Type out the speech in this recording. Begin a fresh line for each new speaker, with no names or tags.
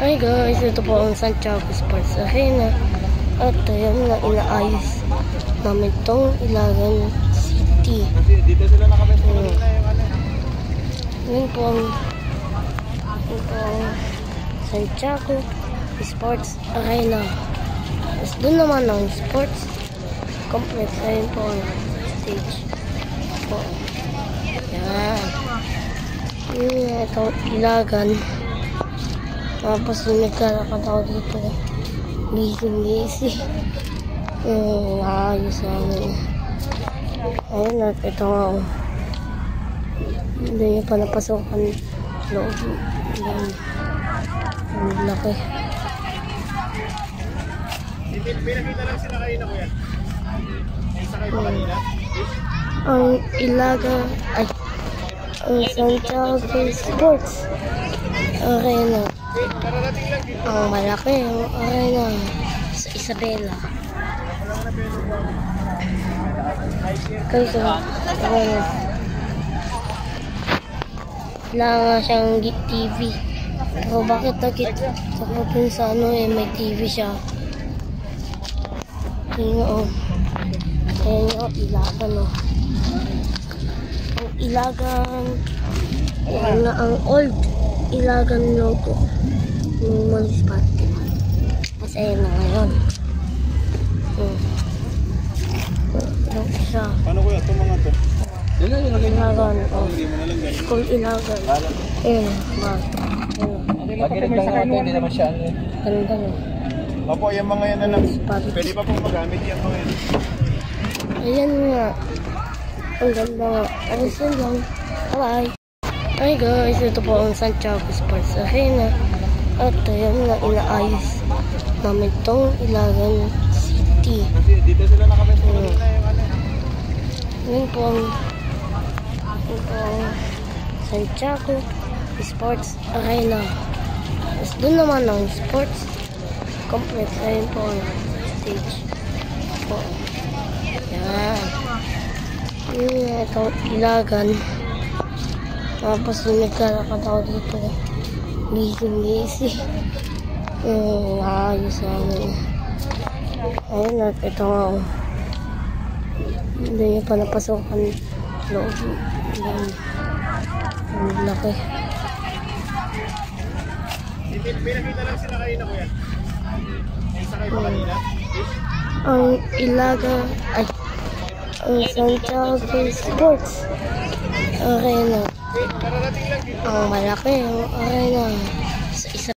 Hi guys, ito po ang Santiago Sports Arena. At ayan na, inaayos namin itong Ilagan City.
Dito sila nakabenta na yung
Yun po ang Santiago Sports Arena. Tapos doon naman ang sports complex. Ayun po ang stage po. Yan. Yun itong Ilagan. Tapos yung nagkalakad ako dito, busy. Ayos namin. Ayun at ito nga, hindi niya pa napasokan loob. Ang laki.
Pinakita lang sila kayo na kuya. Isa kayo pa kanina?
Ang Ilaga ay ang Santiago Sports Arena. Ang malaki ang arena sa Isabela. Kasi wala nga siyang TV. Pero bakit nakita sa ano may TV siya? Ayun Ilagan ang Ilagan ang old Ilagan logo ng municipality. Mas ayun na ngayon. Siya.
Paano kuya itong mga to?
Ilagan. School Ilagan. Ayun.
Pag-irig lang natin, hindi naman siya ano.
Ganda na.
Opo, yung mga yan na lang. Pwede pa pong magamit yan mga yan.
Ayan nga. Ang ganda nga. Ayos lang. Bye. Hi guys, ito po ang Santiago Sports Arena. At ayan na, inaayos namin itong Ilagan City.
Dito sila nakabenta na yung
Yun po ang Santiago Sports Arena. Tapos doon naman ang sports complex. Ayun po ang stage po. Yan. Yun nga itong Ilagan. Tapos yung nagkalakad ako dito, busy. Ayos namin. Ayun at ito nga, hindi niya pa napasokan loob. Ang laki.
Pinakita lang sila kayo na kuya. Isa kayo pa kanina?
Ang Ilaga ay ang Santiago Sports Arena. Ang malaki ang arena